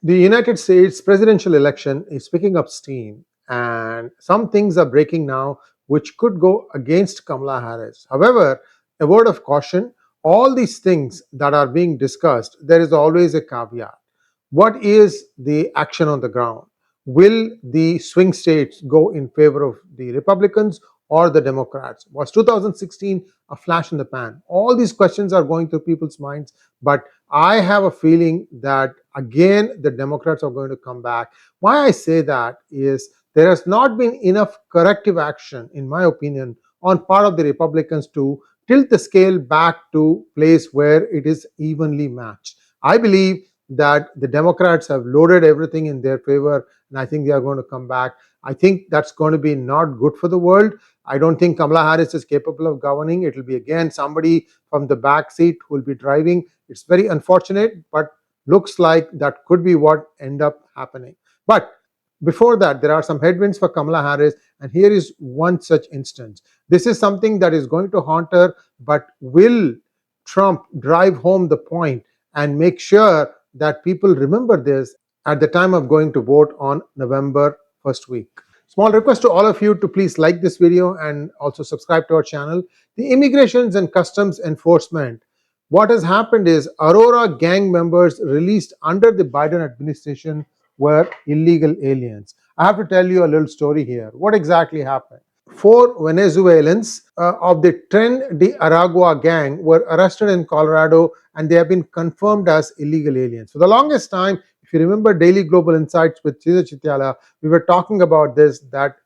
The United States presidential election is picking up steam, and some things are breaking now which could go against Kamala Harris. However, a word of caution, all these things that are being discussed, there is always a caveat. What is the action on the ground? Will the swing states go in favor of the Republicans or the Democrats? Was 2016 a flash in the pan? All these questions are going through people's minds, but I have a feeling that again the Democrats are going to come back. Why I say that is there has not been enough corrective action, in my opinion, on part of the Republicans to tilt the scale back to place where it is evenly matched. I believe that the Democrats have loaded everything in their favor, and I think they are going to come back. I think that's going to be not good for the world. I don't think Kamala Harris is capable of governing. It will be again somebody from the back seat who will be driving. It's very unfortunate, but looks like that could be what end up happening. But before that, there are some headwinds for Kamala Harris, and here is one such instance. This is something that is going to haunt her, but will Trump drive home the point and make sure that people remember this at the time of going to vote on November 1st week? Small request to all of you to please like this video and also subscribe to our channel. The Immigrations and Customs Enforcement, what has happened is Aurora gang members released under the Biden administration were illegal aliens. I have to tell you a little story here. What exactly happened? 4 Venezuelans of the 𝗠འདི 𝗪𝗪𝗂𝘁 gang were arrested in Colorado, and they have been confirmed as illegal aliens. For the longest time, if you remember Daily Global Insights with 𝗤𝙧𝙤𝘆 𝗢𝘂𝘁, we were talking about this, that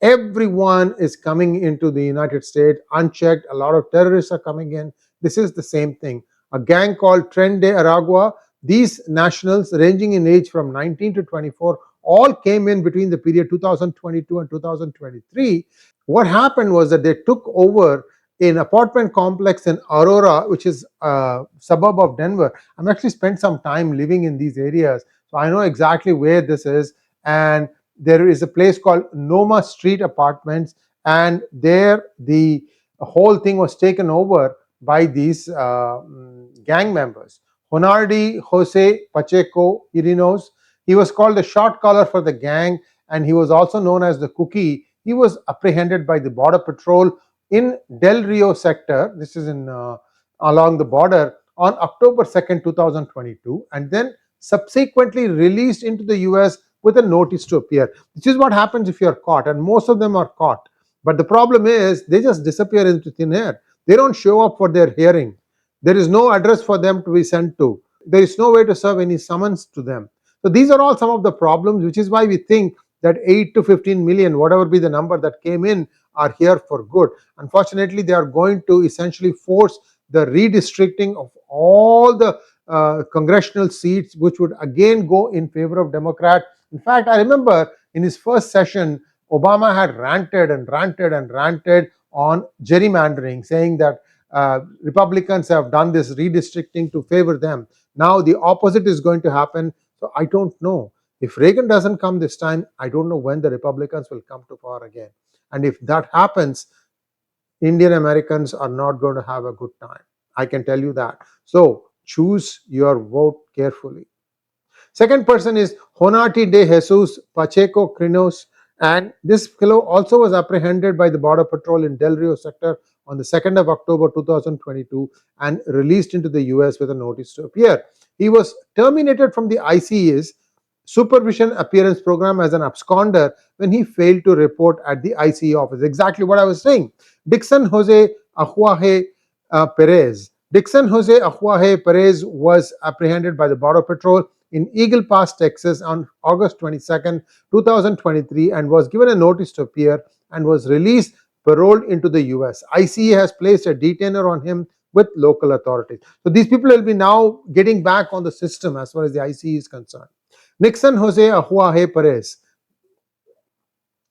everyone is coming into the United States unchecked. A lot of terrorists are coming in. This is the same thing. A gang called 𝗠འདི 𝗪𝗪𝗂𝘁, these nationals ranging in age from 19 to 24 all came in between the period 2022 and 2023. What happened was that they took over an apartment complex in Aurora, which is a suburb of Denver. I've actually spent some time living in these areas, so I know exactly where this is. And there is a place called Noma Street Apartments, and there the whole thing was taken over by these gang members. 𝗠𝙁 𝗪𝗂𝘁 𝗪𝗂𝘁. He was called the shot caller for the gang, and he was also known as the Cookie. He was apprehended by the Border Patrol in Del Rio sector. This is in along the border on October 2nd, 2022, and then subsequently released into the US with a notice to appear. This is what happens if you are caught, and most of them are caught. But the problem is they just disappear into thin air. They don't show up for their hearing. There is no address for them to be sent to. There is no way to serve any summons to them. So these are all some of the problems, which is why we think that 8 to 15 million, whatever be the number that came in, are here for good. Unfortunately, they are going to essentially force the redistricting of all the congressional seats, which would again go in favor of Democrats. In fact, I remember in his first session, Obama had ranted and ranted and ranted on gerrymandering, saying that Republicans have done this redistricting to favor them. Now the opposite is going to happen. So I don't know. If Reagan doesn't come this time, I don't know when the Republicans will come to power again. And if that happens, Indian Americans are not going to have a good time. I can tell you that. So choose your vote carefully. Second person is Honati de Jesus Pacheco Crinos, and this fellow also was apprehended by the Border Patrol in Del Rio sector on the 2nd of October 2022 and released into the US with a notice to appear. He was terminated from the ICE's supervision appearance program as an absconder when he failed to report at the ICE office. Exactly what I was saying. 𝗣𝗽𝗻𝗄𝗂𝗍 𝗂𝗂𝗍 𝗣𝗽𝗻𝗄𝗍 was apprehended by the Border Patrol in Eagle Pass, Texas on August 22nd, 2023, and was given a notice to appear and was released, paroled into the US. ICE has placed a detainer on him with local authorities. So these people will be now getting back on the system as far as the ICE is concerned. 𝗣𝗽𝗻𝗄𝗂𝗍 𝗂𝗂𝗍.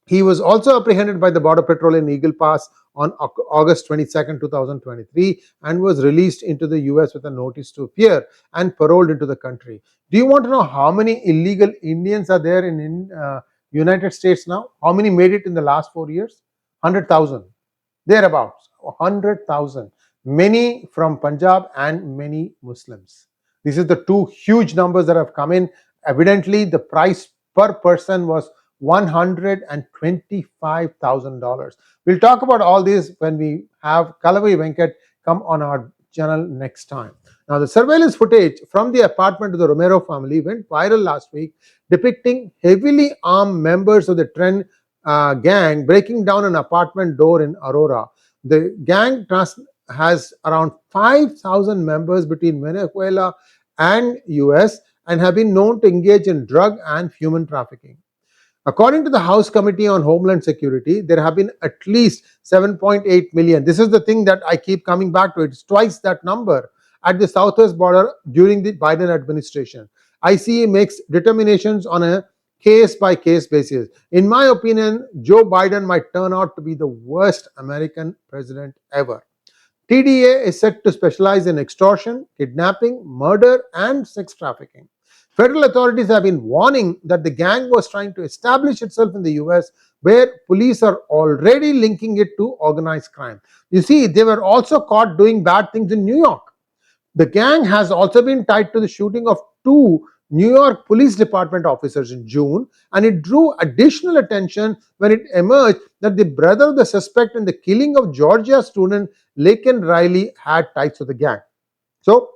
He was also apprehended by the Border Patrol in Eagle Pass on August 22nd, 2023, and was released into the US with a notice to appear and paroled into the country. Do you want to know how many illegal Indians are there in United States now? How many made it in the last 4 years? 100,000. Thereabouts. 100,000. Many from Punjab and many Muslims. These are the two huge numbers that have come in. evidently the price per person was $125,000. We'll talk about all this when we have 𝗒𝘗𝘅 𝗤𝘂𝘁 come on our channel next time. Now, the surveillance footage from the apartment of the Romero family went viral last week, depicting heavily armed members of the Tren gang breaking down an apartment door in Aurora. The gang has around 5,000 members between Venezuela and US and have been known to engage in drug and human trafficking. According to the House Committee on Homeland Security, there have been at least 7.8 million. This is the thing that I keep coming back to. It's twice that number at the southwest border during the Biden administration. ICE makes determinations on a case-by-case basis. In my opinion, Joe Biden might turn out to be the worst American president ever. TDA is set to specialize in extortion, kidnapping, murder, and sex trafficking. Federal authorities have been warning that the gang was trying to establish itself in the US, where police are already linking it to organized crime. You see, they were also caught doing bad things in New York. The gang has also been tied to the shooting of two New York Police Department officers in June, and it drew additional attention when it emerged that the brother of the suspect in the killing of Georgia student 𝗒𝙗𝙗𝘁 𝗠𝙗𝘆 had ties to the gang. So,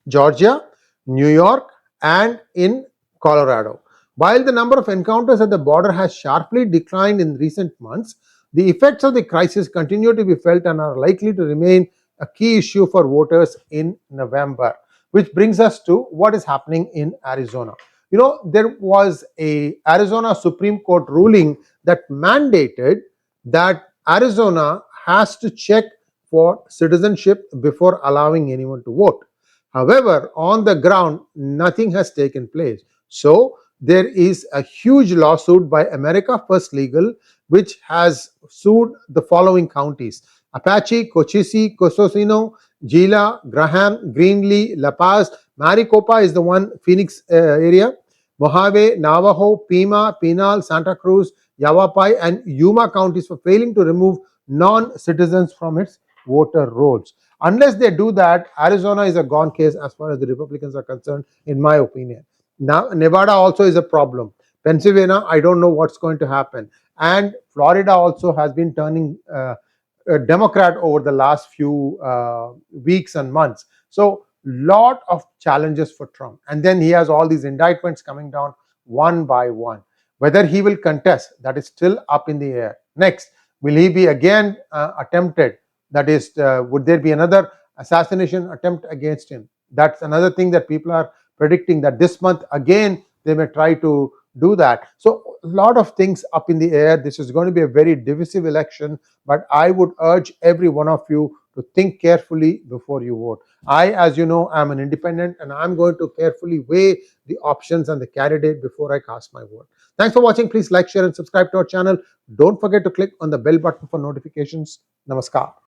Georgia, New York, and in Colorado. While the number of encounters at the border has sharply declined in recent months, the effects of the crisis continue to be felt and are likely to remain a key issue for voters in November. Which brings us to what is happening in Arizona. You know, there was a Arizona Supreme Court ruling that mandated that Arizona has to check for citizenship before allowing anyone to vote. However, on the ground, nothing has taken place. So, there is a huge lawsuit by America First Legal, which has sued the following counties: Apache, Cochise, Corsicano, Gila, Graham, Greenlee, La Paz. Maricopa is the one, Phoenix area. Mojave, Navajo, Pima, Pinal, Santa Cruz, Yavapai, and Yuma counties for failing to remove non-citizens from its voter rolls. Unless they do that, Arizona is a gone case as far as the Republicans are concerned, in my opinion. Now, Nevada also is a problem. Pennsylvania, I don't know what's going to happen. And Florida also has been turning Democrat over the last few weeks and months. So, lot of challenges for Trump. And then he has all these indictments coming down one by one. Whether he will contest, that is still up in the air. Next, will he be again attempted? That is, would there be another assassination attempt against him? That's another thing that people are predicting, that this month again they may try to do that. So a lot of things up in the air. This is going to be a very divisive election, but I would urge every one of you to think carefully before you vote. I, as you know, am an independent, and I'm going to carefully weigh the options and the candidate before I cast my vote. Thanks for watching. Please like, share, and subscribe to our channel. Don't forget to click on the bell button for notifications. Namaskar.